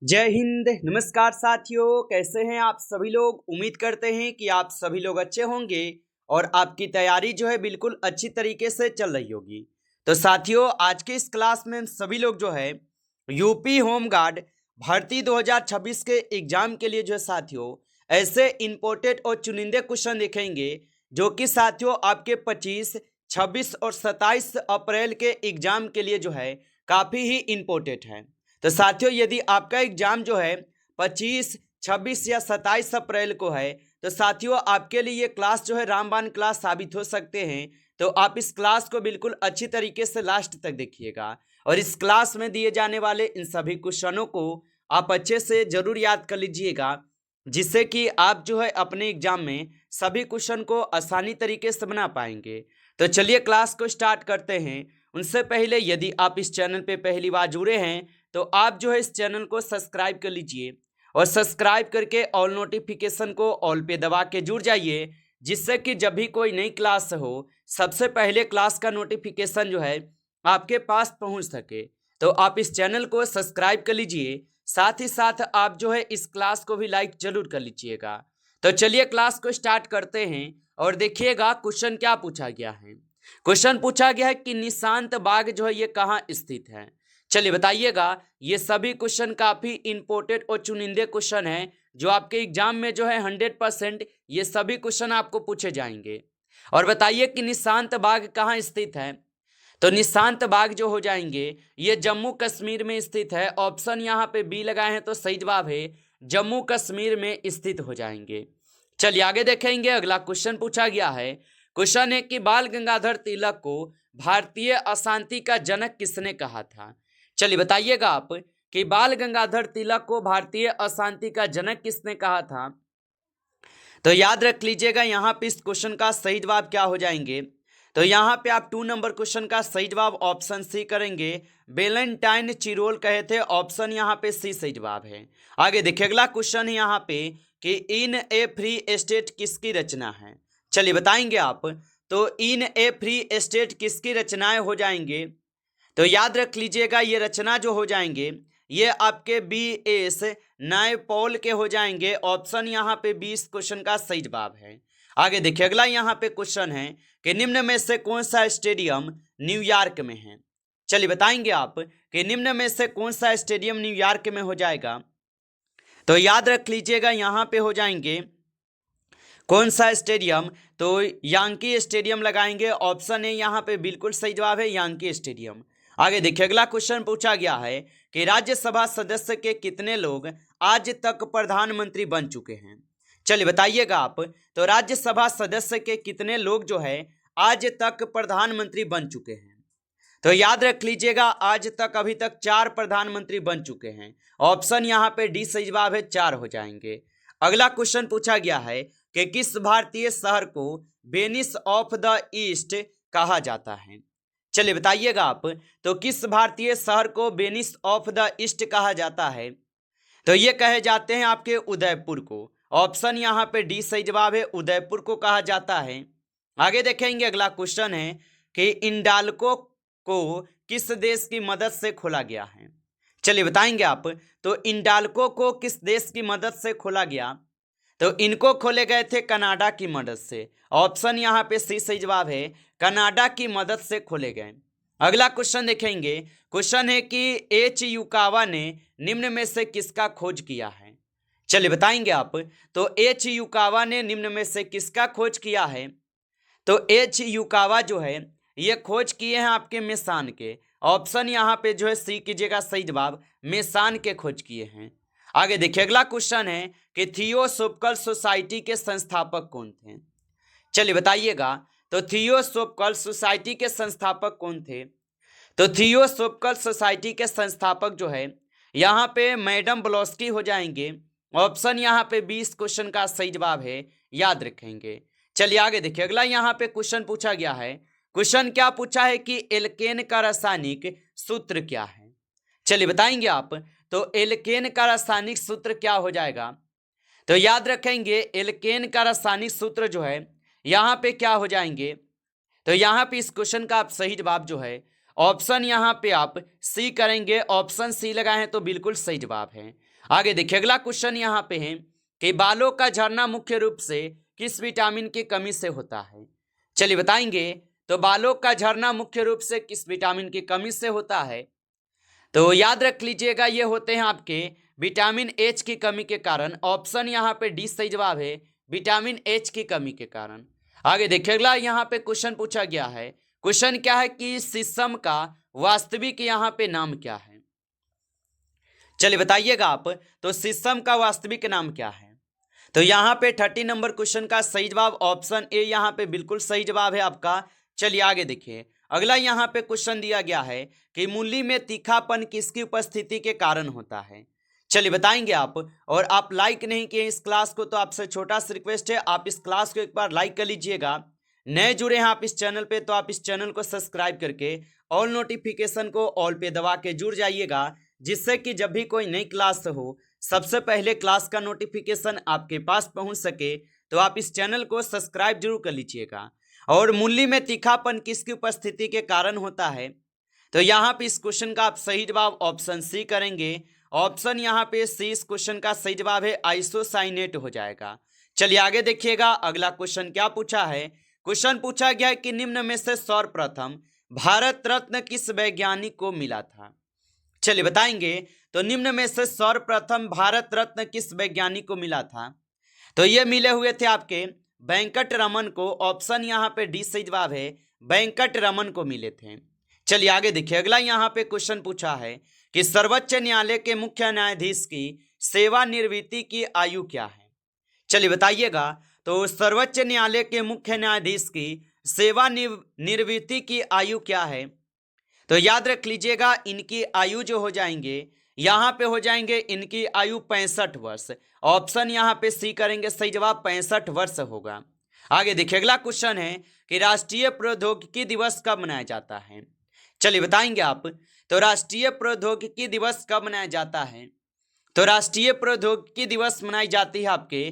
जय हिंद। नमस्कार साथियों, कैसे हैं आप सभी लोग। उम्मीद करते हैं कि आप सभी लोग अच्छे होंगे और आपकी तैयारी जो है बिल्कुल अच्छी तरीके से चल रही होगी। तो साथियों, आज के इस क्लास में हम सभी लोग जो है यूपी होमगार्ड भर्ती 2026 के एग्जाम के लिए जो है साथियों ऐसे इंपॉर्टेंट और चुनिंदे क्वेश्चन देखेंगे जो कि साथियों आपके 25, 26 और 27 अप्रैल के एग्जाम के लिए जो है काफ़ी ही इम्पोर्टेंट है। तो साथियों, यदि आपका एग्जाम जो है 25, 26 या 27 अप्रैल को है तो साथियों आपके लिए ये क्लास जो है रामबाण क्लास साबित हो सकते हैं। तो आप इस क्लास को बिल्कुल अच्छी तरीके से लास्ट तक देखिएगा और इस क्लास में दिए जाने वाले इन सभी क्वेश्चनों को आप अच्छे से जरूर याद कर लीजिएगा, जिससे कि आप जो है अपने एग्जाम में सभी क्वेश्चन को आसानी तरीके से बना पाएंगे। तो चलिए क्लास को स्टार्ट करते हैं। उनसे पहले यदि आप इस चैनल पे पहली बार जुड़े हैं तो आप जो है इस चैनल को सब्सक्राइब कर लीजिए और सब्सक्राइब करके ऑल नोटिफिकेशन को ऑल पे दबा के जुड़ जाइए, जिससे कि जब भी कोई नई क्लास हो सबसे पहले क्लास का नोटिफिकेशन जो है आपके पास पहुंच सके। तो आप इस चैनल को सब्सक्राइब कर लीजिए, साथ ही साथ आप जो है इस क्लास को भी लाइक जरूर कर लीजिएगा। तो चलिए क्लास को स्टार्ट करते हैं और देखिएगा क्वेश्चन क्या पूछा गया है। क्वेश्चन पूछा गया है कि निशांत बाग जो है ये कहाँ स्थित है। चलिए बताइएगा। ये सभी क्वेश्चन काफी इंपॉर्टेंट और चुनिंदे क्वेश्चन हैं जो आपके एग्जाम में जो है 100% ये सभी क्वेश्चन आपको पूछे जाएंगे। और बताइए कि निशांत बाग कहाँ स्थित है। तो निशांत बाग जो हो जाएंगे ये जम्मू कश्मीर में स्थित है। ऑप्शन यहाँ पे बी लगाए हैं तो सही जवाब है जम्मू कश्मीर में स्थित हो जाएंगे। चलिए आगे देखेंगे। अगला क्वेश्चन पूछा गया है। क्वेश्चन है कि बाल गंगाधर तिलक को भारतीय अशांति का जनक किसने कहा था। चलिए बताइएगा आप कि बाल गंगाधर तिलक को भारतीय अशांति का जनक किसने कहा था। तो याद रख लीजिएगा यहाँ पे इस क्वेश्चन का सही जवाब क्या हो जाएंगे। तो यहाँ पे आप 2 नंबर क्वेश्चन का सही जवाब ऑप्शन सी करेंगे। वेलेंटाइन चिरोल कहे थे। ऑप्शन यहाँ पे सी सही जवाब है। आगे देखिए अगला क्वेश्चन है यहाँ पे कि इन ए फ्री स्टेट किसकी रचना है। चलिए बताएंगे आप। तो इन ए फ्री स्टेट किसकी रचनाएं हो जाएंगे। तो याद रख लीजिएगा ये रचना जो हो जाएंगे ये आपके बी एस नायपॉल के हो जाएंगे। ऑप्शन यहाँ पे 20 क्वेश्चन का सही जवाब है। आगे देखिए अगला यहाँ पे क्वेश्चन है कि निम्न में से कौन सा स्टेडियम न्यूयॉर्क में है। चलिए बताएंगे आप कि निम्न में से कौन सा स्टेडियम न्यूयॉर्क में हो जाएगा। तो याद रख लीजिएगा यहाँ पे हो जाएंगे कौन सा स्टेडियम। तो यांकी स्टेडियम लगाएंगे। ऑप्शन ए यहाँ पे बिल्कुल सही जवाब है यांकी स्टेडियम। आगे देखिए अगला क्वेश्चन पूछा गया है कि राज्यसभा सदस्य के कितने लोग आज तक प्रधानमंत्री बन चुके हैं। चलिए बताइएगा आप। तो राज्यसभा सदस्य के कितने लोग जो है आज तक प्रधानमंत्री बन चुके हैं। तो याद रख लीजिएगा आज तक अभी तक 4 प्रधानमंत्री बन चुके हैं। ऑप्शन यहाँ पे डी सही जवाब है 4 हो जाएंगे। अगला क्वेश्चन पूछा गया है कि किस भारतीय शहर को वेनिस ऑफ द ईस्ट कहा जाता है। चलिए बताइएगा आप। तो किस भारतीय शहर को वेनिस ऑफ द ईस्ट कहा जाता है। तो ये कहे जाते हैं आपके उदयपुर को। ऑप्शन यहाँ पे डी सही जवाब है उदयपुर को कहा जाता है। आगे देखेंगे अगला क्वेश्चन है कि इंडाल्को को किस देश की मदद से खोला गया है। चलिए बताएंगे आप। तो इंडाल्को को किस देश की मदद से खोला गया। तो इनको खोले गए थे कनाडा की मदद से। ऑप्शन यहाँ पे सी सही जवाब है कनाडा की मदद से खोले गए। अगला क्वेश्चन देखेंगे। क्वेश्चन है कि एच युकावा ने निम्न में से किसका खोज किया है। चलिए बताएंगे आप। तो एच युकावा ने निम्न में से किसका खोज किया है। तो एच युकावा जो है ये खोज किए हैं आपके मेसान के। ऑप्शन यहाँ पे जो है सी कीजिएगा सही जवाब मेसान के खोज किए हैं। आगे देखिए अगला क्वेश्चन है कि थियोसोफिकल सोसाइटी के संस्थापक कौन थे। चलिए बताइएगा। तो थियोसोफिकल सोसाइटी के संस्थापक कौन थे। तो थियोसोफिकल सोसाइटी के संस्थापक जो है यहाँ पे मैडम ब्लॉस्की हो जाएंगे। ऑप्शन यहाँ पे 20 क्वेश्चन का सही जवाब है, याद रखेंगे। चलिए आगे देखिए अगला यहाँ पे क्वेश्चन पूछा गया है। क्वेश्चन क्या पूछा है कि एल्केन का रासायनिक सूत्र क्या है। चलिए बताएंगे आप। तो एल्केन का रासायनिक सूत्र क्या हो जाएगा। तो याद रखेंगे एल्केन का रासायनिक सूत्र जो है यहाँ पे क्या हो जाएंगे। तो यहाँ पे इस क्वेश्चन का आप सही जवाब जो है ऑप्शन यहाँ पे आप सी करेंगे, ऑप्शन सी लगाए हैं तो बिल्कुल सही जवाब है। आगे देखिए अगला क्वेश्चन यहाँ पे है कि बालों का झड़ना मुख्य रूप से किस विटामिन की कमी से होता है। चलिए बताएंगे, तो बालों का झड़ना मुख्य रूप से किस विटामिन की कमी से होता है। तो याद रख लीजिएगा, ये होते हैं आपके विटामिन एच की कमी के कारण। ऑप्शन यहाँ पे डी सही जवाब है, विटामिन एच की कमी के कारण। आगे देखिए अगला यहाँ पे क्वेश्चन पूछा गया है। क्वेश्चन क्या है कि शीशम का वास्तविक यहाँ पे नाम क्या है। चलिए बताइएगा आप, तो शीशम का वास्तविक नाम क्या है। तो यहाँ पे 30 नंबर क्वेश्चन का सही जवाब ऑप्शन ए यहाँ पे बिल्कुल सही जवाब है आपका। चलिए आगे देखिए अगला यहाँ पे क्वेश्चन दिया गया है कि मूली में तीखापन किसकी उपस्थिति के कारण होता है। चलिए बताएंगे आप, और आप लाइक नहीं किए इस क्लास को तो आपसे छोटा सा रिक्वेस्ट है, आप इस क्लास को एक बार लाइक कर लीजिएगा। नए जुड़े हैं आप इस चैनल पे तो आप इस चैनल को सब्सक्राइब करके ऑल नोटिफिकेशन को ऑल पे दबा के जुड़ जाइएगा, जिससे कि जब भी कोई नई क्लास हो सबसे पहले क्लास का नोटिफिकेशन आपके पास पहुंच सके। तो आप इस चैनल को सब्सक्राइब जरूर कर लीजिएगा। और मूली में तीखापन किसकी उपस्थिति के कारण होता है। तो यहाँ पे इस क्वेश्चन का आप सही जवाब ऑप्शन सी करेंगे। ऑप्शन यहाँ पे सी इस क्वेश्चन का सही जवाब है, आइसोसाइनेट हो जाएगा। चलिए आगे देखिएगा अगला क्वेश्चन क्या पूछा है। क्वेश्चन पूछा गया है कि निम्न में से सर्वप्रथम भारत रत्न किस वैज्ञानिक को मिला था। चलिए बताएंगे, तो निम्न में से सर्वप्रथम भारत रत्न किस वैज्ञानिक को मिला था। तो ये मिले हुए थे आपके वेंकट रमन को। ऑप्शन यहाँ पे डी सही जवाब है, वेंकट रमन को मिले थे। चलिए आगे देखिए अगला यहाँ पे क्वेश्चन पूछा है कि सर्वोच्च न्यायालय के मुख्य न्यायाधीश की सेवानिवृत्ति की आयु क्या है। चलिए बताइएगा, तो सर्वोच्च न्यायालय के मुख्य न्यायाधीश की सेवानिवृत्ति की आयु क्या है। तो याद रख लीजिएगा, इनकी आयु जो हो जाएंगे यहाँ पे हो जाएंगे इनकी आयु 65 वर्ष। ऑप्शन यहाँ पे सी करेंगे, सही जवाब 65 वर्ष होगा। आगे देखिए अगला क्वेश्चन है कि राष्ट्रीय प्रौद्योगिकी दिवस कब मनाया जाता है। चलिए बताएंगे आप, तो राष्ट्रीय प्रौद्योगिकी दिवस कब मनाया जाता है। तो राष्ट्रीय प्रौद्योगिकी दिवस मनाई जाती है आपके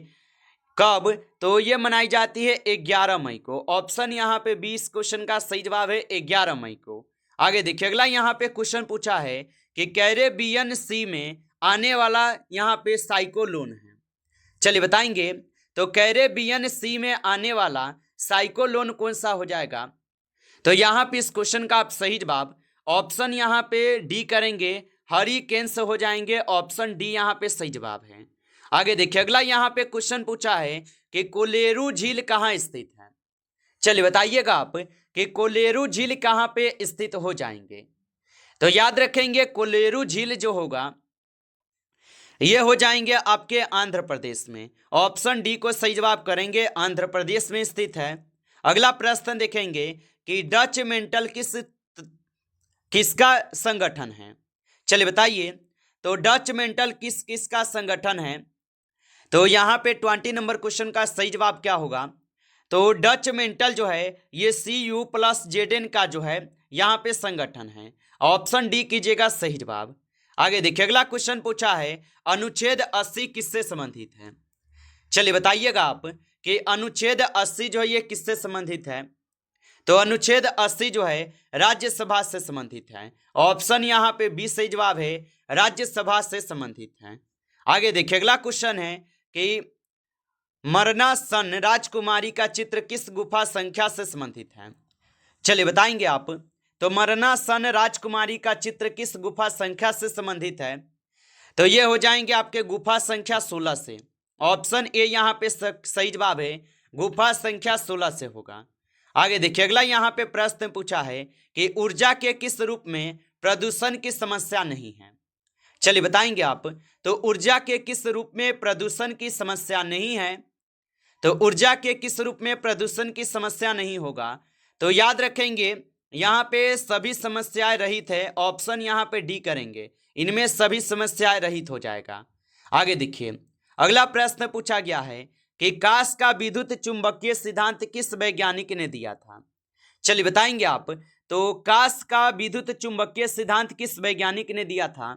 कब, तो ये मनाई जाती है 11 मई को। ऑप्शन यहाँ पे 20 क्वेश्चन का सही जवाब है 11 मई को। आगे देखिए अगला यहाँ पे क्वेश्चन पूछा है कि कैरेबियन सी में आने वाला यहाँ पे साइक्लोन है। चलिए बताएंगे, तो कैरेबियन सी में आने वाला साइक्लोन कौन सा हो जाएगा। तो यहाँ पे इस क्वेश्चन का आप सही जवाब ऑप्शन यहाँ पे डी करेंगे, हरिकेन्स हो जाएंगे। ऑप्शन डी यहाँ पे सही जवाब है। आगे देखिए अगला यहाँ पे क्वेश्चन पूछा है कि कोलेरू झील कहाँ स्थित है। चलिए बताइएगा आप कि कोलेरू झील कहाँ पे स्थित हो जाएंगे। तो याद रखेंगे कोलेरू झील जो होगा ये हो जाएंगे आपके आंध्र प्रदेश में। ऑप्शन डी को सही जवाब करेंगे, आंध्र प्रदेश में स्थित है। अगला प्रश्न देखेंगे कि डच मेंटल किसका संगठन है। चलिए बताइए, तो डच मेंटल किसका संगठन है। तो यहाँ पे 20 नंबर क्वेश्चन का सही जवाब क्या होगा। तो डच मेंटल जो है ये CU+ZN का जो है यहाँ पे संगठन है। ऑप्शन डी कीजिएगा सही जवाब। आगे देखिए अगला क्वेश्चन पूछा है अनुच्छेद 80 किससे संबंधित है। चलिए बताइएगा आप कि अनुच्छेद 80 जो है ये किससे संबंधित है। तो अनुच्छेद 80 जो है राज्यसभा से संबंधित है। ऑप्शन यहाँ पे बी सही जवाब है, राज्यसभा से संबंधित है। आगे देखिए अगला क्वेश्चन है कि मरना सन राजकुमारी का चित्र किस गुफा संख्या से संबंधित है। चलिए बताएंगे आप, तो मरना सन राजकुमारी का चित्र किस गुफा संख्या से संबंधित है। तो ये हो जाएंगे आपके गुफा संख्या 16 से। ऑप्शन ए यहाँ पे सही जवाब है, गुफा संख्या 16 से होगा। आगे देखिए अगला यहाँ पे प्रश्न पूछा है कि ऊर्जा के किस रूप में प्रदूषण की समस्या नहीं है। चलिए बताएंगे आप, तो ऊर्जा के किस रूप में प्रदूषण की समस्या नहीं है। तो ऊर्जा के किस रूप में प्रदूषण की समस्या नहीं होगा। तो याद रखेंगे यहाँ पे सभी समस्याएं रहित है। ऑप्शन यहाँ पे डी करेंगे, इनमें सभी समस्याएं रहित हो जाएगा। आगे देखिए अगला प्रश्न पूछा गया है कि काश का विद्युत चुंबकीय सिद्धांत किस वैज्ञानिक ने दिया था। चलिए बताएंगे आप, तो काश का विद्युत चुंबकीय सिद्धांत किस वैज्ञानिक ने दिया था।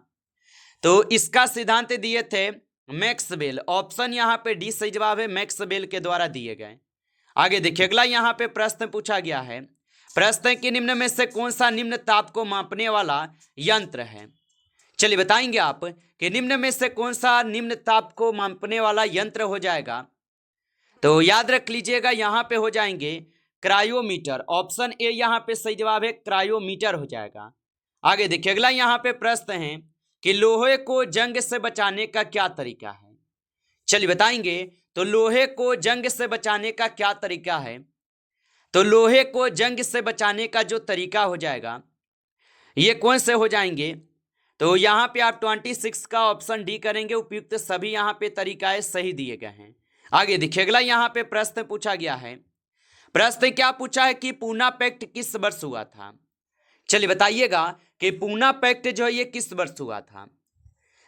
तो इसका सिद्धांत दिए थे मैक्सवेल। ऑप्शन यहाँ पे डी सही जवाब है, मैक्सवेल के द्वारा दिए गए। आगे देखिए अगला यहाँ पे प्रश्न पूछा गया है प्रश्न है कि निम्न में से कौन सा निम्न ताप को मापने वाला यंत्र है। चलिए बताएंगे आप कि निम्न में से कौन सा निम्न ताप को मापने वाला यंत्र हो जाएगा। तो याद रख लीजिएगा, यहाँ पे हो जाएंगे क्रायोमीटर। ऑप्शन ए यहाँ पे सही जवाब है, क्रायोमीटर हो जाएगा। आगे देखिए, अगला यहाँ पे प्रश्न है कि लोहे को जंग से बचाने का क्या तरीका है। चलिए बताएंगे, तो लोहे को जंग से बचाने का क्या तरीका है। तो लोहे को जंग से बचाने का जो तरीका हो जाएगा, ये कौन से हो जाएंगे। तो यहाँ पे आप 26 का ऑप्शन डी करेंगे। उपयुक्त सभी यहाँ पे तरीकाएं सही दिए गए हैं। आगे देखिए, अगला यहाँ पे प्रश्न पूछा गया है। प्रश्न क्या पूछा है कि पूना पैक्ट किस वर्ष हुआ था। चलिए बताइएगा कि पूना पैक्ट जो है ये किस वर्ष हुआ था।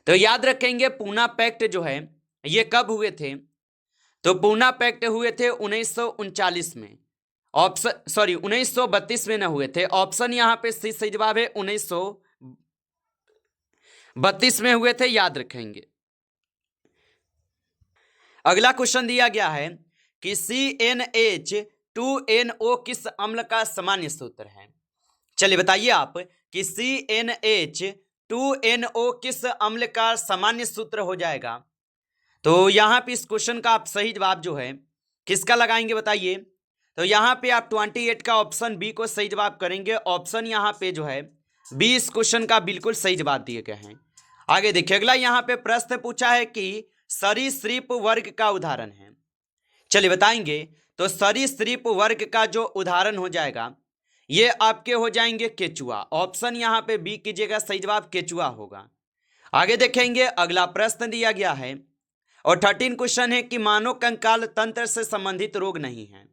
तो याद रखेंगे, पूना पैक्ट जो है ये कब हुए थे। तो पूना पैक्ट हुए थे 1939 में। ऑप्शन 1932 में न हुए थे। ऑप्शन यहाँ पे सही जवाब है, 1932 में हुए थे, याद रखेंगे। अगला क्वेश्चन दिया गया है कि CnH2NO किस अम्ल का सामान्य सूत्र है। चलिए बताइए आप कि CnH2NO किस अम्ल का सामान्य सूत्र हो जाएगा। तो यहाँ पे इस क्वेश्चन का आप सही जवाब जो है किसका लगाएंगे बताइए। तो यहाँ पे आप 28 का ऑप्शन बी को सही जवाब करेंगे। ऑप्शन यहाँ पे जो है बी इस क्वेश्चन का बिल्कुल सही जवाब दिए गए हैं। आगे देखिए, अगला यहाँ पे प्रश्न पूछा है कि सरीसृप वर्ग का उदाहरण है। चलिए बताएंगे, तो सरीसृप वर्ग का जो उदाहरण हो जाएगा ये आपके हो जाएंगे केचुआ। ऑप्शन यहाँ पे बी कीजिएगा, सही जवाब केचुआ होगा। आगे देखेंगे, अगला प्रश्न दिया गया है और 13 क्वेश्चन है कि मानव कंकाल तंत्र से संबंधित रोग नहीं है।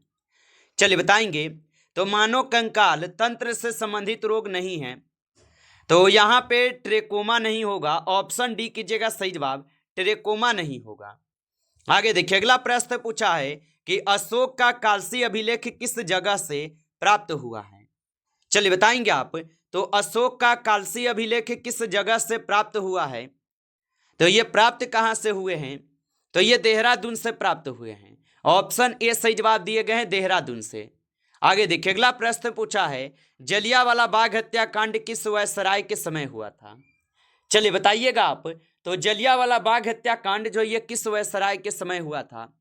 चलिए बताएंगे, तो मानव कंकाल तंत्र से संबंधित रोग नहीं है। तो यहाँ पे ट्रेकोमा नहीं होगा। ऑप्शन डी कीजिएगा, सही जवाब ट्रेकोमा नहीं होगा। आगे देखिए, अगला प्रश्न पूछा है कि अशोक का कालसी अभिलेख किस जगह से प्राप्त हुआ है। चलिए बताएंगे आप, तो अशोक का कालसी अभिलेख किस जगह से प्राप्त हुआ है। तो ये प्राप्त कहां से हुए हैं। तो ये देहरादून से प्राप्त हुए हैं। ऑप्शन ए सही जवाब दिए गए हैं, देहरादून से। आगे देखिए, अगला प्रश्न पूछा है जलियांवाला बाग हत्याकांड किस वायसराय के समय हुआ था। चलिए बताइएगा आप, तो जलियांवाला बाग हत्याकांड जो ये किस वायसराय के समय हुआ था।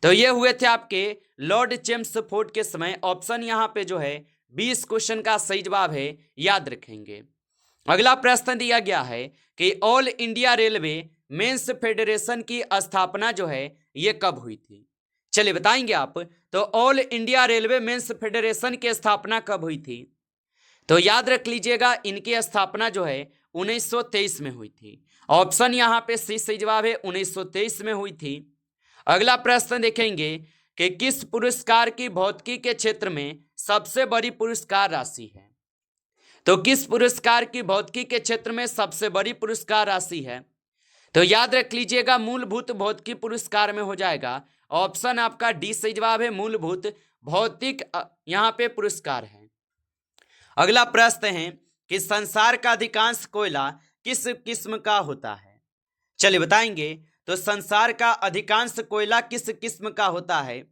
तो ये हुए थे आपके लॉर्ड चेम्सफोर्ड के समय। ऑप्शन यहाँ पे जो है 20 क्वेश्चन का सही जवाब है, याद रखेंगे। अगला प्रश्न दिया गया है कि all India railway men's federation की स्थापना जो है ये कब हुई थी। चलिए बताएंगे आप, तो all India railway men's federation की स्थापना कब हुई थी। तो याद रख लीजिएगा, इनकी स्थापना जो है 1923 में हुई थी। ऑप्शन यहाँ पे सी सही जवाब है, 1923 में हुई थी। अगला प्रश्न देखेंगे कि किस पुरस्कार की भौतिकी के क्षेत्र में सबसे बड़ी पुरस्कार राशि है। तो किस पुरस्कार की भौतिकी के क्षेत्र में सबसे बड़ी पुरस्कार राशि है। तो याद रख लीजिएगा, मूलभूत भौतिकी पुरस्कार में हो जाएगा। ऑप्शन आपका डी सही जवाब है, मूलभूत भौतिक यहाँ पे पुरस्कार है। अगला प्रश्न है कि संसार का अधिकांश कोयला किस किस्म का होता है। चलिए बताएंगे, तो संसार का अधिकांश कोयला किस किस्म का होता है।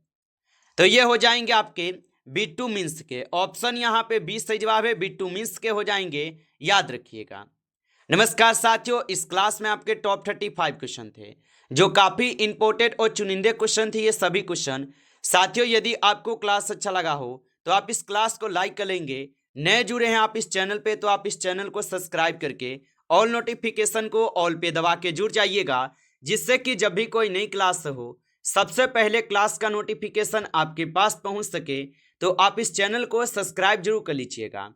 तो ये हो जाएंगे आपके बिटुमिन्स के। ऑप्शन यहाँ पे बी सही जवाब है, बिटुमिन्स के हो जाएंगे, याद रखिएगा। नमस्कार साथियों, इस क्लास में आपके टॉप 35 क्वेश्चन थे जो काफ़ी इंपॉर्टेंट और चुनिंदे क्वेश्चन थे। ये सभी क्वेश्चन साथियों, यदि आपको क्लास अच्छा लगा हो तो आप इस क्लास को लाइक कर लेंगे। नए जुड़े हैं आप इस चैनल पे तो आप इस चैनल को सब्सक्राइब करके ऑल नोटिफिकेशन को ऑल पे दबा के जुड़ जाइएगा, जिससे कि जब भी कोई नई क्लास हो सबसे पहले क्लास का नोटिफिकेशन आपके पास पहुंच सके। तो आप इस चैनल को सब्सक्राइब जरूर कर लीजिएगा।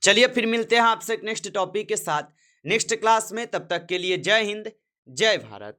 चलिए फिर मिलते हैं आपसे नेक्स्ट टॉपिक के साथ नेक्स्ट क्लास में। तब तक के लिए जय हिंद, जय भारत।